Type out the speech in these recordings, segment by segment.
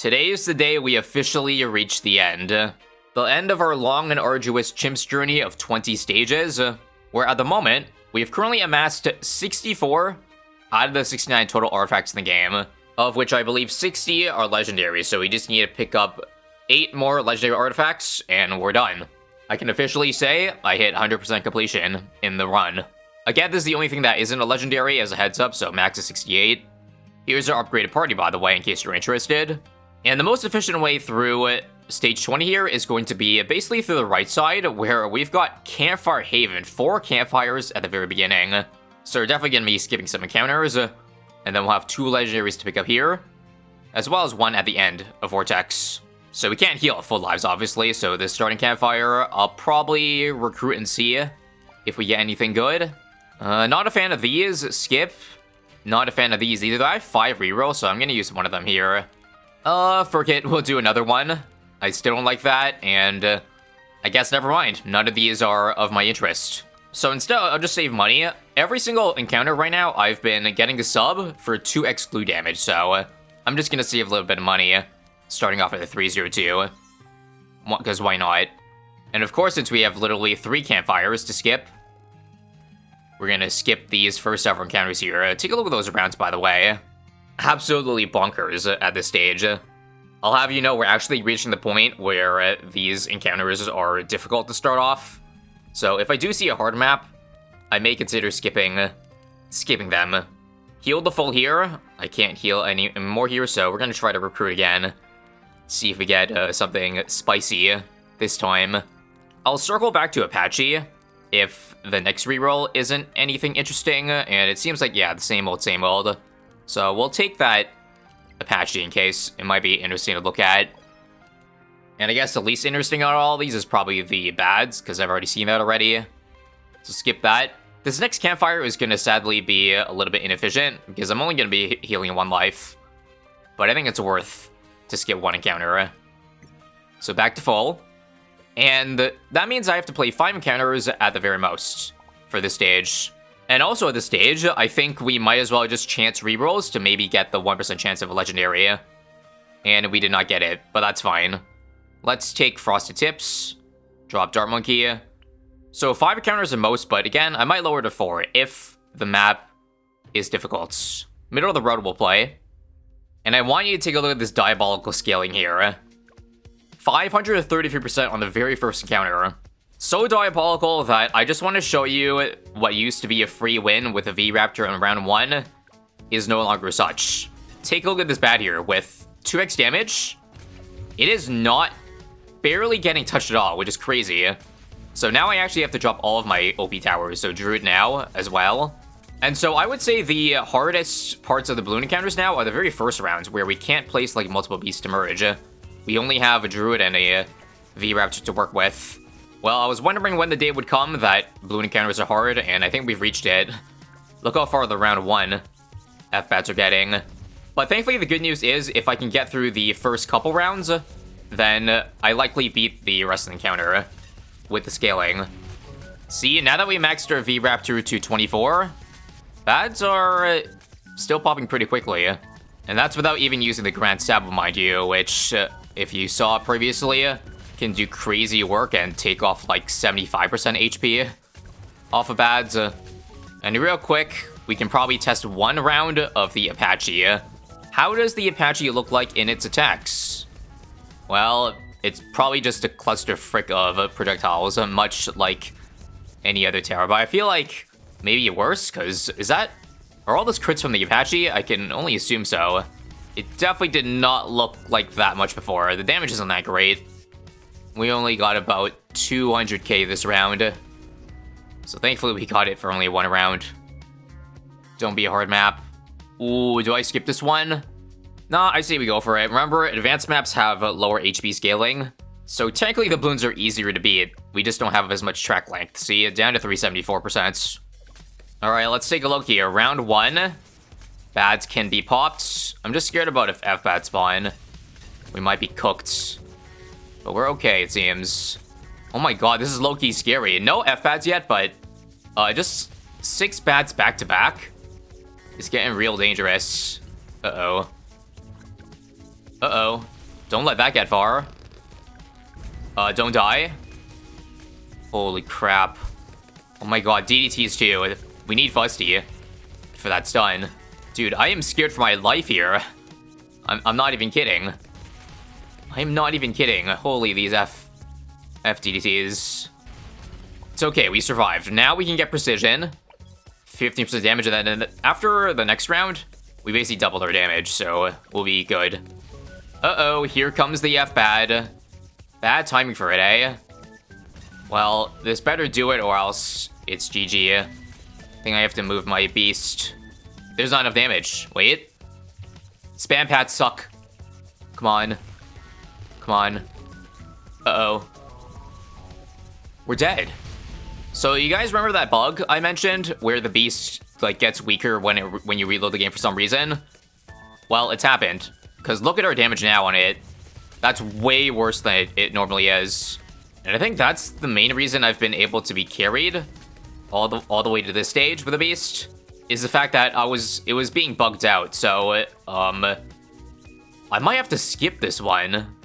Today is the day we officially reach the end. The end of our long and arduous chimps journey of 20 stages, where at the moment, we have currently amassed 64 out of the 69 total artifacts in the game, of which I believe 60 are legendary, so we just need to pick up 8 more legendary artifacts, and we're done. I can officially say I hit 100% completion in the run. Again, this is the only thing that isn't a legendary as a heads up, so max is 68. Here's our upgraded party, by the way, in case you're interested. And the most efficient way through stage 20 here is going to be basically through the right side, where we've got Campfire Haven, 4 campfires at the very beginning. So we're definitely going to be skipping some encounters, and then we'll have 2 legendaries to pick up here, as well as 1 at the end of Vortex. So we can't heal at full lives, obviously, so this starting campfire, I'll probably recruit and see if we get anything good. Not a fan of these, skip. Not a fan of these either. I have 5 rerolls, so I'm going to use one of them here. Fork it, we'll do another one. I still don't like that, and I guess never mind. None of these are of my interest. So instead, I'll just save money. Every single encounter right now, I've been getting a sub for 2x glue damage, so I'm just gonna save a little bit of money, starting off at the 302. Because why not? And of course, since we have literally 3 campfires to skip, we're gonna skip these first several encounters here. Take a look at those rounds, by the way. Absolutely bonkers at this stage. I'll have you know we're actually reaching the point where these encounters are difficult to start off. So if I do see a hard map, I may consider skipping them. Heal the full here. I can't heal any more here, so we're gonna try to recruit again. See if we get something spicy this time. I'll circle back to Apache if the next reroll isn't anything interesting, and it seems like, yeah, the same old, same old. So we'll take that Apache in case it might be interesting to look at. And I guess the least interesting out of all these is probably the bads, because I've already seen that already. So skip that. This next campfire is going to sadly be a little bit inefficient, because I'm only going to be healing 1 life. But I think it's worth to skip 1 encounter. So back to full. And that means I have to play 5 encounters at the very most for this stage. And also at this stage, I think we might as well just chance rerolls to maybe get the 1% chance of a legendary. And we did not get it, but that's fine. Let's take Frosted Tips, drop Dart Monkey. So 5 encounters at most, but again, I might lower to 4 if the map is difficult. Middle of the road we'll play. And I want you to take a look at this diabolical scaling here. 533% on the very first encounter. So diabolical that I just want to show you what used to be a free win with a V-Raptor in round 1 is no longer such. Take a look at this bat here with 2x damage. It is not barely getting touched at all, which is crazy. So now I actually have to drop all of my OP towers, so Druid now as well. And so I would say the hardest parts of the balloon encounters now are the very first rounds where we can't place like multiple beasts to merge. We only have a Druid and a V-Raptor to work with. Well, I was wondering when the day would come that balloon encounters are hard, and I think we've reached it. Look how far the round 1 F-bats are getting. But thankfully, the good news is, if I can get through the first couple rounds, then I likely beat the rest of the encounter with the scaling. See, now that we maxed our V-Raptor to 24, bads are still popping pretty quickly. And that's without even using the Grand Stab, mind you, which, if you saw previously, can do crazy work and take off like 75% HP off of bads. And real quick, we can probably test 1 round of the Apache. How does the Apache look like in its attacks? Well, it's probably just a cluster frick of projectiles, much like any other Terra. But I feel like maybe worse, because are all those crits from the Apache? I can only assume so. It definitely did not look like that much before. The damage isn't that great. We only got about 200k this round. So thankfully we got it for only 1 round. Don't be a hard map. Ooh, do I skip this one? Nah, I say we go for it. Remember, advanced maps have lower HP scaling. So technically the balloons are easier to beat. We just don't have as much track length. See, down to 374%. Alright, let's take a look here. Round 1. Bads can be popped. I'm just scared about if F-bats spawn. We might be cooked. But we're okay, it seems. Oh my god, this is low-key scary. No F-bats yet, but just 6 bats back-to-back is getting real dangerous. Uh-oh. Uh-oh. Don't let that get far. Don't die. Holy crap. Oh my god, DDTs too. We need Fusty for that stun. Dude, I am scared for my life here. I'm not even kidding. I'm not even kidding. Holy, these F DDTs. It's okay, we survived. Now we can get precision. 15% damage, and then after the next round, we basically doubled our damage, so we'll be good. Uh-oh, here comes the F-Bad. Bad timing for it, eh? Well, this better do it, or else it's GG. I think I have to move my beast. There's not enough damage. Wait. Spam pads suck. Come on. Come on. Uh-oh. We're dead. So you guys remember that bug I mentioned where the beast like gets weaker when you reload the game for some reason? Well, it's happened. Because look at our damage now on it. That's way worse than it normally is. And I think that's the main reason I've been able to be carried all the way to this stage with the beast, is the fact that it was being bugged out. So I might have to skip this one.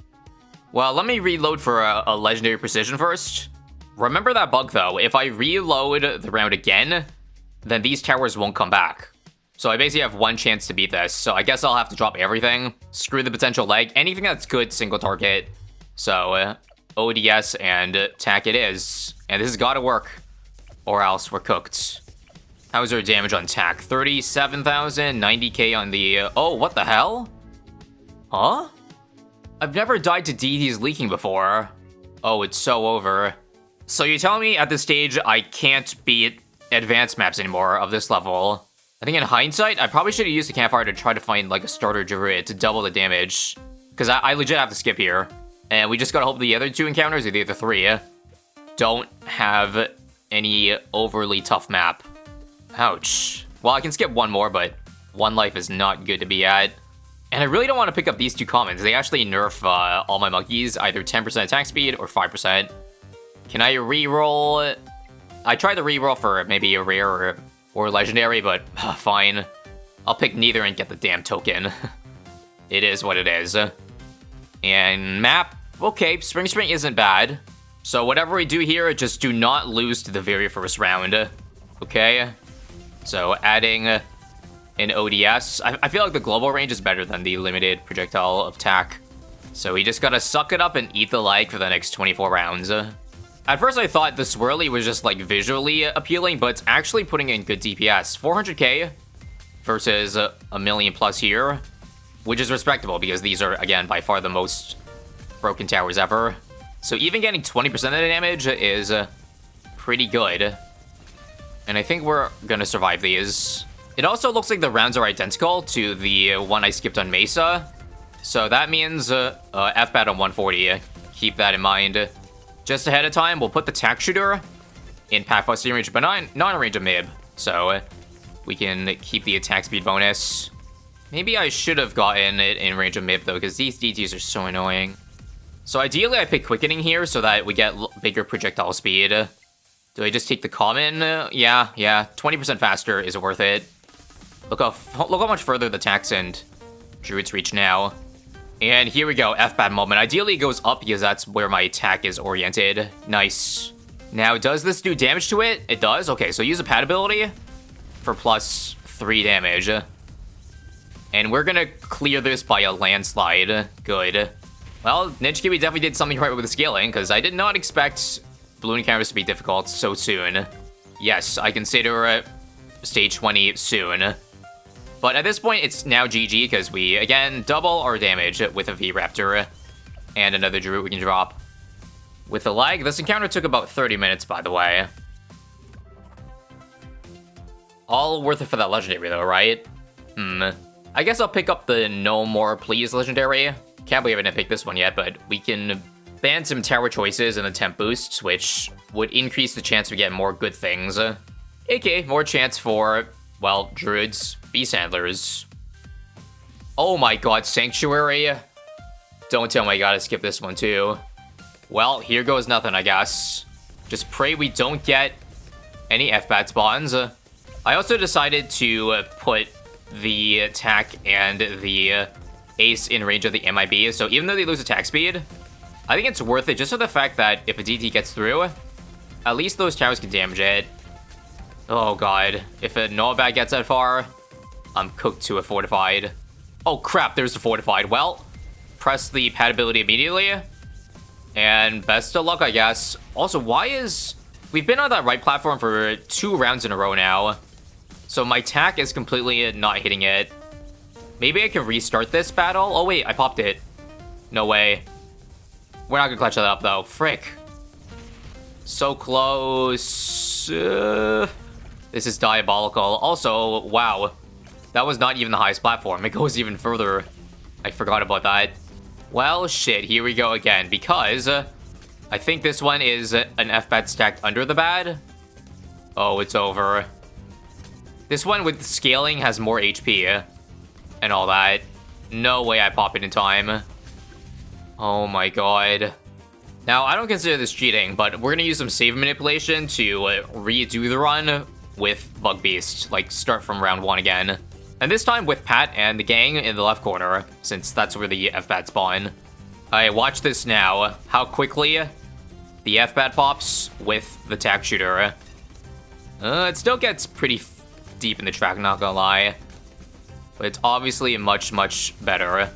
Well, let me reload for a legendary precision first. Remember that bug though, if I reload the round again, then these towers won't come back. So I basically have one chance to beat this, so I guess I'll have to drop everything. Screw the potential leg, anything that's good single target. So ODS and tack it is. And this has gotta work, or else we're cooked. How's our damage on tack? 37,000, 90k on the... oh, what the hell? Huh? I've never died to DDs leaking before. Oh, it's so over. So you're telling me at this stage I can't beat advanced maps anymore of this level? I think in hindsight, I probably should have used the campfire to try to find like a starter druid to double the damage. Because I legit have to skip here. And we just gotta hope the other two encounters, or the other three, don't have any overly tough map. Ouch. Well, I can skip one more, but one life is not good to be at. And I really don't want to pick up these two commons. They actually nerf all my monkeys, either 10% attack speed or 5%. Can I reroll? I tried to reroll for maybe a rare or legendary, but fine. I'll pick neither and get the damn token. It is what it is. And map, okay, Spring isn't bad. So whatever we do here, just do not lose to the very first round. Okay? So adding an ODS. I feel like the global range is better than the limited projectile of tack. So we just gotta suck it up and eat the leg for the next 24 rounds. At first I thought the swirly was just like visually appealing, but it's actually putting in good DPS. 400k versus a million plus here, which is respectable because these are, again, by far the most broken towers ever. So even getting 20% of the damage is pretty good. And I think we're gonna survive these. It also looks like the rounds are identical to the one I skipped on Mesa. So that means F-Bat on 140. Keep that in mind. Just ahead of time, we'll put the tack shooter in path busting range, but not in range of Mib. So we can keep the attack speed bonus. Maybe I should have gotten it in range of Mib though, because these DTs are so annoying. So ideally I pick quickening here so that we get bigger projectile speed. Do I just take the common? Yeah, 20% faster is worth it. Look how much further the tax and druids reach now. And here we go, F-Bat moment. Ideally it goes up because that's where my attack is oriented. Nice. Now, does this do damage to it? It does? Okay, so use a pad ability for plus 3 damage. And we're gonna clear this by a landslide. Good. Well, Ninja Kiwi definitely did something right with the scaling, because I did not expect balloon encounters to be difficult so soon. Yes, I consider stage 20 soon. But at this point, it's now GG, because we, again, double our damage with a V-Raptor. And another Druid we can drop. With the lag, this encounter took about 30 minutes, by the way. All worth it for that legendary, though, right? I guess I'll pick up the No More Please legendary. Can't believe I didn't pick this one yet, but we can ban some tower choices and the temp boosts, which would increase the chance we get more good things. AKA more chance for, well, druids, beast handlers. Oh my god, Sanctuary. Don't tell me I gotta skip this one too. Well, here goes nothing, I guess. Just pray we don't get any F-Bat spawns. I also decided to put the attack and the ace in range of the MIB, so even though they lose attack speed, I think it's worth it just for the fact that if a DT gets through, at least those towers can damage it. Oh god, if a Novak gets that far, I'm cooked to a fortified. Oh crap, there's a fortified. Well, press the pad ability immediately, and best of luck, I guess. Also, why is... We've been on that right platform for 2 rounds in a row now, so my tack is completely not hitting it. Maybe I can restart this battle? Oh wait, I popped it. No way. We're not gonna clutch that up though. Frick. So close. This is diabolical. Also, wow. That was not even the highest platform. It goes even further. I forgot about that. Well, shit. Here we go again. Because I think this one is an F-bat stacked under the bad. Oh, it's over. This one with scaling has more HP and all that. No way I pop it in time. Oh my god. Now, I don't consider this cheating, but we're gonna use some save manipulation to redo the run with Bug Beast. Like, start from round 1 again. And this time with Pat and the gang in the left corner, since that's where the F-bat spawn. Alright, watch this now. How quickly the F-bat pops with the tack shooter. It still gets pretty deep in the track, not gonna lie. But it's obviously much, much better.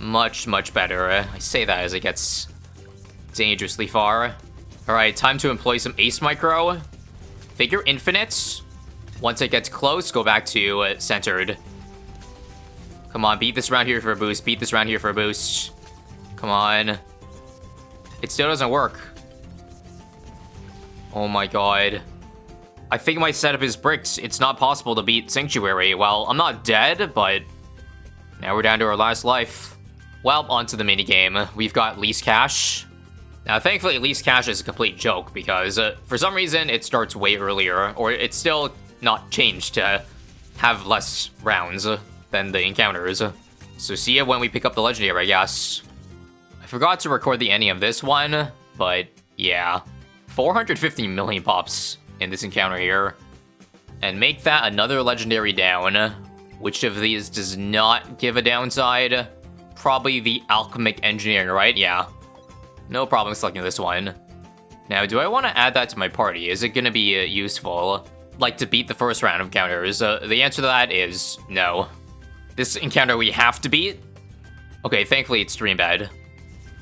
Much, much better. I say that as it gets dangerously far. Alright, time to employ some Ace Micro. Figure Infinite. Once it gets close, go back to centered. Come on, beat this round here for a boost. Beat this round here for a boost. Come on. It still doesn't work. Oh my god. I think my setup is bricked. It's not possible to beat Sanctuary. Well, I'm not dead, but now we're down to our last life. Well, onto the minigame. We've got Lease Cash. Now, thankfully, Lease Cash is a complete joke because for some reason it starts way earlier, or it's still not changed to have less rounds than the encounters. So see ya when we pick up the legendary, I guess. I forgot to record the ending of this one, but yeah. 450 million pops in this encounter here. And make that another legendary down. Which of these does not give a downside? Probably the Alchemic Engineering, right? Yeah. No problem selecting this one. Now, do I want to add that to my party? Is it going to be useful? Like, to beat the first round of encounters? The answer to that is no. This encounter we have to beat? Okay, thankfully it's Stream Bed.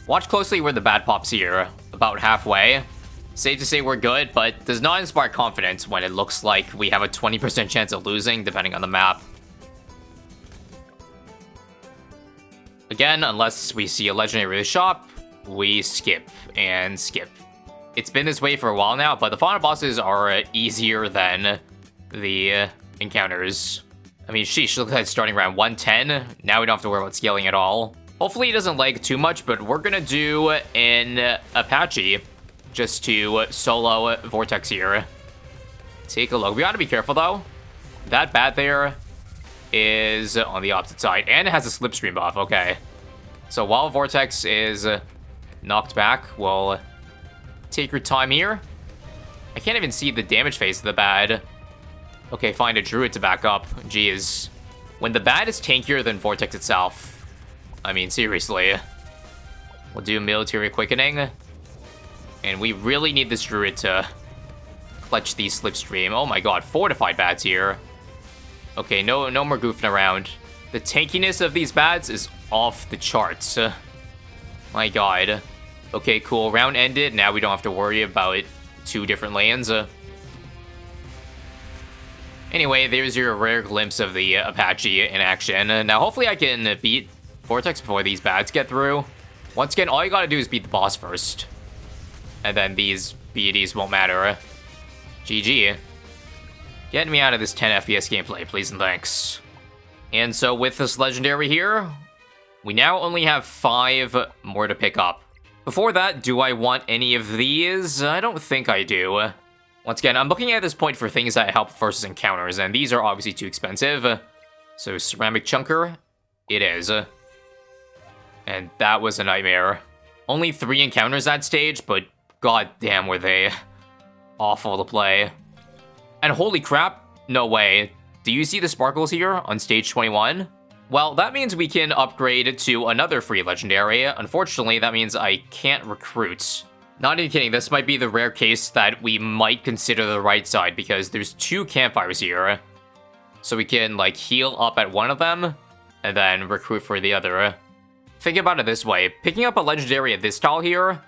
Watch closely where the bad pops here. About halfway. Safe to say we're good, but does not inspire confidence when it looks like we have a 20% chance of losing, depending on the map. Again, unless we see a legendary in the shop, we skip and skip. It's been this way for a while now, but the final bosses are easier than the encounters. I mean, sheesh, look at starting around 110. Now we don't have to worry about scaling at all. Hopefully it doesn't lag too much, but we're gonna do an Apache just to solo Vortex here. Take a look. We gotta be careful though. That bat there is on the opposite side, and it has a slipstream buff. Okay. So while Vortex is knocked back, we'll take your time here. I can't even see the damage phase of the bad. Okay, find a druid to back up. Jeez. When the bad is tankier than Vortex itself, I mean, seriously. We'll do military quickening. And we really need this druid to clutch the slipstream. Oh my god, fortified bads here. Okay, no more goofing around. The tankiness of these bads is off the charts. My god. Okay, cool. Round ended. Now we don't have to worry about 2 different lanes. Anyway, there's your rare glimpse of the Apache in action. Now, hopefully I can beat Vortex before these bads get through. Once again, all you gotta do is beat the boss first. And then these BDs won't matter. GG. Get me out of this 10 FPS gameplay, please and thanks. And so with this legendary here, we now only have 5 more to pick up. Before that, do I want any of these? I don't think I do. Once again, I'm looking at this point for things that help versus encounters, and these are obviously too expensive. So Ceramic Chunker, it is. And that was a nightmare. Only 3 encounters that stage, but goddamn were they awful to play. And holy crap, no way. Do you see the sparkles here on stage 21? Well, that means we can upgrade to another free legendary. Unfortunately, that means I can't recruit. Not even kidding, this might be the rare case that we might consider the right side because there's 2 campfires here. So we can, like, heal up at one of them and then recruit for the other. Think about it this way, picking up a legendary at this tile here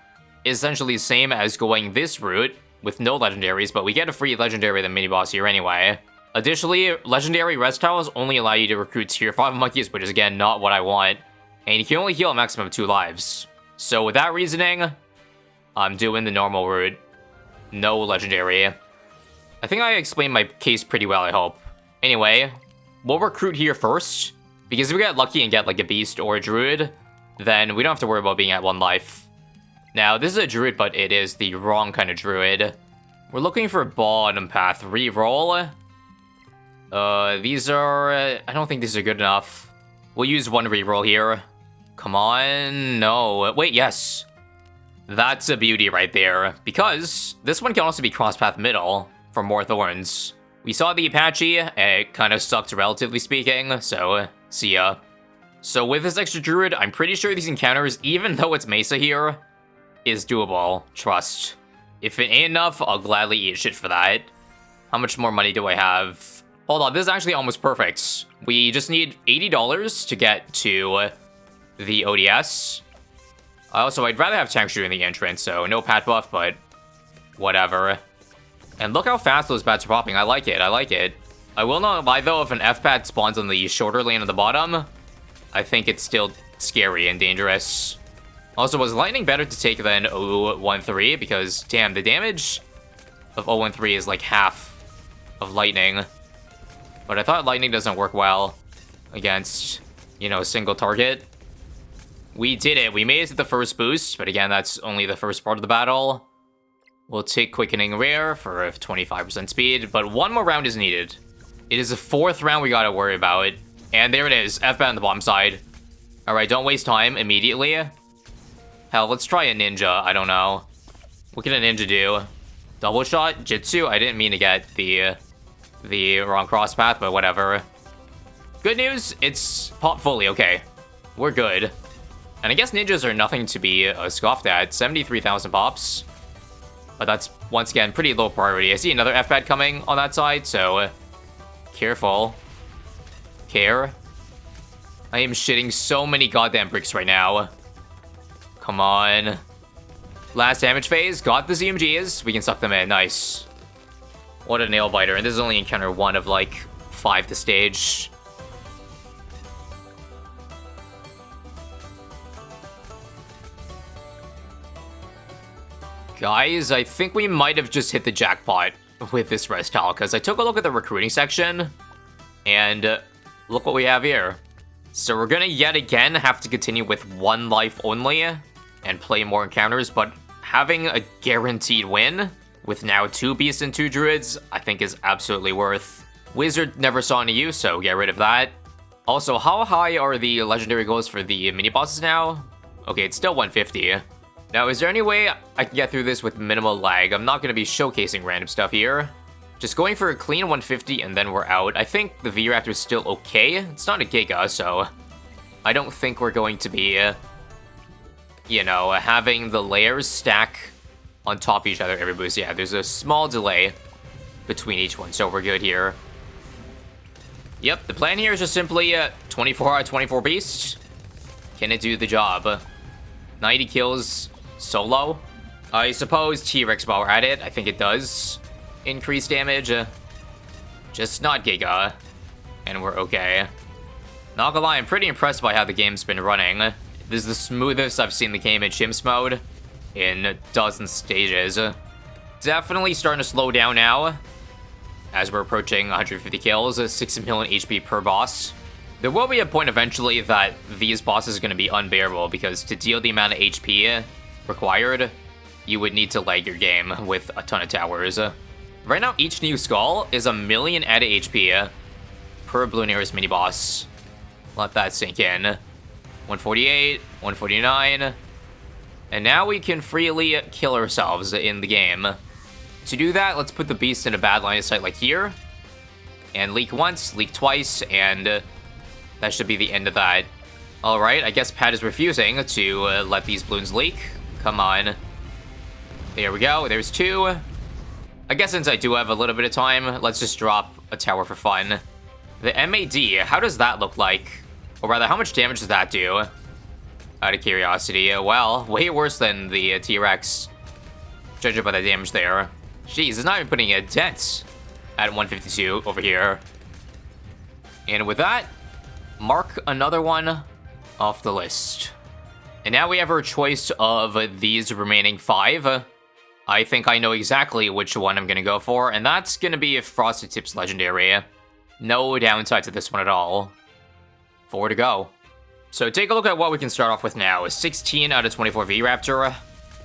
is essentially the same as going this route with no legendaries, but we get a free legendary at the mini-boss here anyway. Additionally, legendary rest tiles only allow you to recruit tier 5 monkeys, which is again not what I want. And you can only heal a maximum of 2 lives. So with that reasoning, I'm doing the normal route. No legendary. I think I explained my case pretty well, I hope. Anyway, we'll recruit here first, because if we get lucky and get like a beast or a druid, then we don't have to worry about being at 1 life. Now, this is a druid, but it is the wrong kind of druid. We're looking for bottom path reroll. These are... I don't think these are good enough. We'll use 1 reroll here. Come on, no. Wait, yes. That's a beauty right there, because this one can also be cross-path middle for more thorns. We saw the Apache, it kind of sucked relatively speaking, so see ya. So with this extra druid, I'm pretty sure these encounters, even though it's Mesa here, is doable. Trust. If it ain't enough, I'll gladly eat shit for that. How much more money do I have? Hold on, this is actually almost perfect. We just need $80 to get to the ODS. Also, I'd rather have texture in the entrance, so no pat buff, but whatever. And look how fast those bats are popping. I like it, I like it. I will not lie though, if an F-bat spawns on the shorter lane at the bottom, I think it's still scary and dangerous. Also, was lightning better to take than 013? Because, damn, the damage of 013 is like half of lightning. But I thought lightning doesn't work well against, you know, a single target. We did it. We made it to the first boost, but again, that's only the first part of the battle. We'll take Quickening Rare for 25% speed, but 1 more round is needed. It is the 4th round we gotta worry about. And there it is, F-bat on the bottom side. Alright, don't waste time immediately. Hell, let's try a ninja, I don't know. What can a ninja do? Double shot? Jitsu? I didn't mean to get the wrong cross path, but whatever. Good news, it's popped fully, okay. We're good. And I guess ninjas are nothing to be scoffed at. 73,000 pops. But that's, once again, pretty low priority. I see another F-bat coming on that side, so careful. Care. I am shitting so many goddamn bricks right now. Come on. Last damage phase. Got the ZMGs. We can suck them in. Nice. What a nail biter. And this is only encounter 1 of like 5 to stage. Guys, I think we might have just hit the jackpot with this rest tile, because I took a look at the recruiting section, and look what we have here. So we're gonna yet again have to continue with 1 life only, and play more encounters, but having a guaranteed win, with now 2 beasts and 2 druids, I think is absolutely worth. Wizard never saw any use, so get rid of that. Also, how high are the legendary goals for the mini-bosses now? Okay, it's still 150. Now, is there any way I can get through this with minimal lag? I'm not going to be showcasing random stuff here. Just going for a clean 150 and then we're out. I think the V-Raptor is still okay. It's not a Giga, so I don't think we're going to be, you know, having the layers stack on top of each other every boost. Yeah, there's a small delay between each one, so we're good here. Yep, the plan here is just simply 24 out of 24 beasts. Can it do the job? 90 kills solo. I suppose T-Rex while we're at it, I think it does increase damage. Just not Giga. And we're okay. Not gonna lie, I'm pretty impressed by how the game's been running. This is the smoothest I've seen the game in CHIMPS mode in dozens of stages. Definitely starting to slow down now, as we're approaching 150 kills, 6 million HP per boss. There will be a point eventually that these bosses are going to be unbearable, because to deal the amount of HP required, you would need to lag your game with a ton of towers. Right now, each new skull is 1 million added HP per Bloons mini boss. Let that sink in. 148, 149. And now we can freely kill ourselves in the game. To do that, let's put the beast in a bad line of sight like here. And leak once, leak twice, and That should be the end of that. Alright, I guess Pat is refusing to let these balloons leak. Come on. There we go, there's 2. I guess since I do have a little bit of time, let's just drop a tower for fun. The MAD, how does that look like? Or rather, how much damage does that do? Out of curiosity. Well, way worse than the T-Rex. Judging by the damage there. Jeez, it's not even putting a dent at 152 over here. And with that, mark another one off the list. And now we have our choice of these remaining 5. I think I know exactly which one I'm going to go for, and that's going to be a Frosted Tips Legendary. No downside to this one at all. 4 to go. So take a look at what we can start off with now. 16 out of 24 V-Raptor,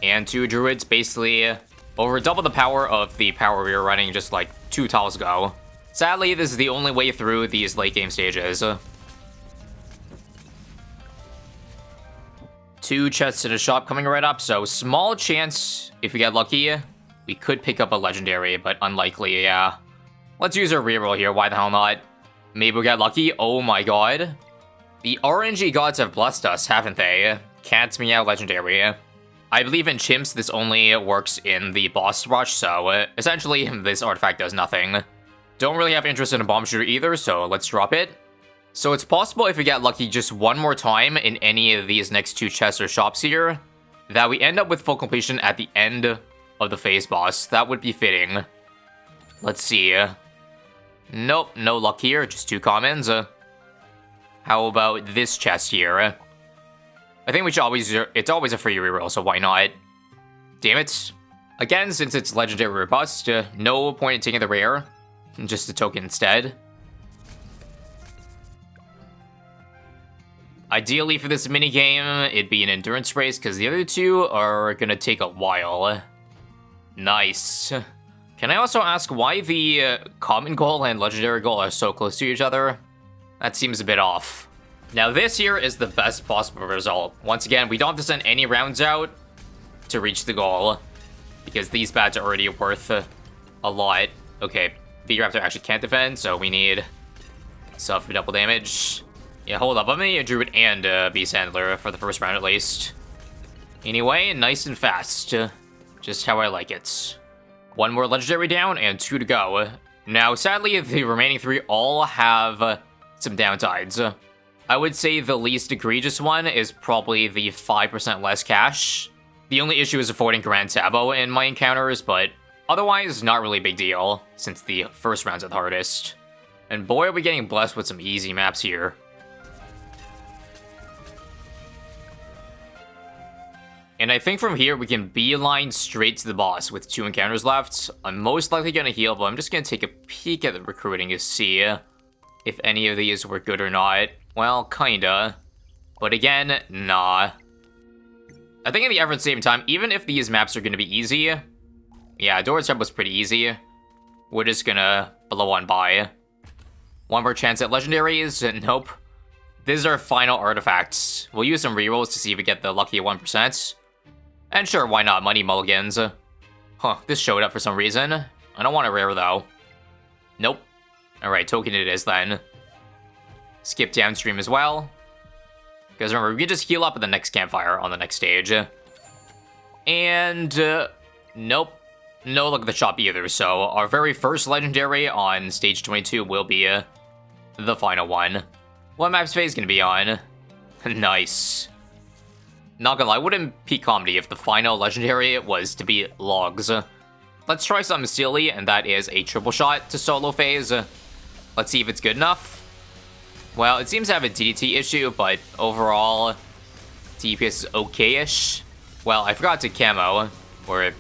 and 2 Druids, basically over double the power of the power we were running just like 2 tiles ago. Sadly, this is the only way through these late game stages. 2 chests in a shop coming right up, so small chance, if we get lucky, we could pick up a legendary, but unlikely, yeah. Let's use our reroll here, why the hell not? Maybe we'll get lucky, oh my god. The RNG gods have blessed us, haven't they? Can't meow legendary. I believe in chimps, this only works in the boss rush, so essentially, this artifact does nothing. Don't really have interest in a bomb shooter either, so let's drop it. So it's possible if we get lucky just one more time in any of these next 2 chests or shops here, that we end up with full completion at the end of the phase boss. That would be fitting. Let's see. Nope, no luck here, just 2 commons. How about this chest here? I think we should always, it's always a free reroll, so why not? Damn it. Again, since it's legendary or bust, no point in taking the rare. Just a token instead. Ideally for this minigame, it'd be an endurance race, because the other 2 are gonna take a while. Nice. Can I also ask why the common goal and legendary goal are so close to each other? That seems a bit off. Now this here is the best possible result. Once again, we don't have to send any rounds out to reach the goal, because these bats are already worth a lot. Okay, V-Raptor actually can't defend, so we need stuff for double damage. Yeah, hold up. I'm gonna need a Druid and a Beast Handler for the first round at least. Anyway, nice and fast. Just how I like it. 1 more legendary down and 2 to go. Now, sadly, the remaining 3 all have some downsides. I would say the least egregious one is probably the 5% less cash. The only issue is avoiding Grand Sabo in my encounters, but otherwise, not really a big deal, since the first rounds are the hardest. And boy, are we getting blessed with some easy maps here. And I think from here, we can beeline straight to the boss with 2 encounters left. I'm most likely going to heal, but I'm just going to take a peek at the recruiting to see if any of these were good or not. Well, kinda. But again, nah. I think at the average same time, even if these maps are going to be easy, yeah, Doorstep was pretty easy. We're just going to blow on by. 1 more chance at legendaries. Nope. This is our final artifacts. We'll use some rerolls to see if we get the lucky 1%. And sure, why not? Money mulligans. Huh, this showed up for some reason. I don't want a rare, though. Nope. Alright, token it is, then. Skip downstream as well. Because remember, we can just heal up at the next campfire on the next stage. And, nope. No look at the shop either, so our very first legendary on stage 22 will be the final one. What map's phase gonna be on? Nice. Not gonna lie, wouldn't be comedy if the final legendary was to be logs. Let's try something silly, and that is a triple shot to solo phase. Let's see if it's good enough. Well, it seems to have a DDT issue, but overall, DPS is okay-ish. Well, I forgot to camo, or it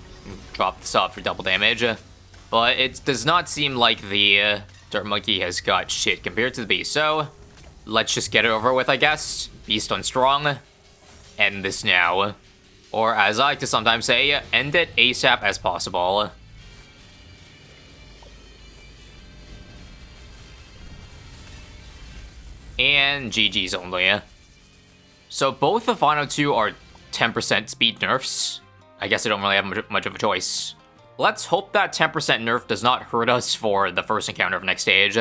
dropped this up for double damage. But it does not seem like the Dirt Monkey has got shit compared to the Beast, so let's just get it over with, I guess. Beast on strong. End this now. Or as I like to sometimes say, end it ASAP as possible. And GG's only. So both the final 2 are 10% speed nerfs. I guess I don't really have much of a choice. Let's hope that 10% nerf does not hurt us for the first encounter of next stage.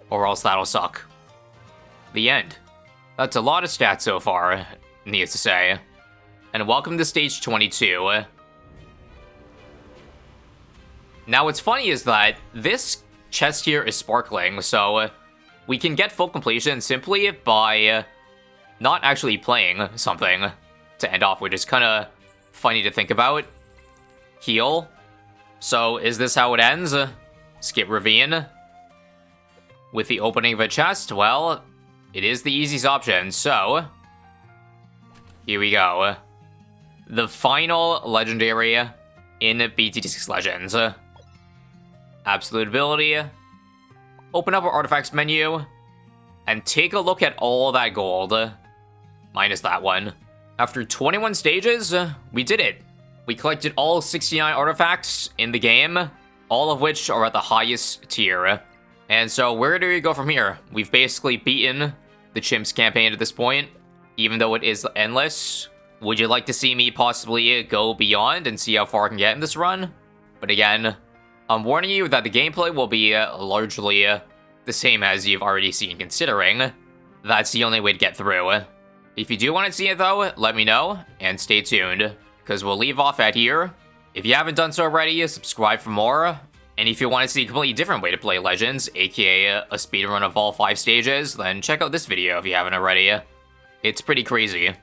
Or else that'll suck. the end. That's a lot of stats so far, needless to say. And welcome to stage 22. Now what's funny is that this chest here is sparkling, so we can get full completion simply by not actually playing something to end off, which is kind of funny to think about. Heal. So is this how it ends? Skip ravine. With the opening of a chest, well, it is the easiest option, so here we go. The final legendary in BT6 Legends. Absolute ability. Open up our artifacts menu and take a look at all that gold. Minus that one. After 21 stages, we did it. We collected all 69 artifacts in the game, all of which are at the highest tier. And so where do we go from here? We've basically beaten the Chimps campaign at this point, even though it is endless. Would you like to see me possibly go beyond and see how far I can get in this run? But again, I'm warning you that the gameplay will be largely the same as you've already seen, considering that's the only way to get through. If you do want to see it though, let me know, and stay tuned, because we'll leave off at here. If you haven't done so already, subscribe for more. And if you want to see a completely different way to play Legends, aka a speedrun of all 5 stages, then check out this video if you haven't already. It's pretty crazy.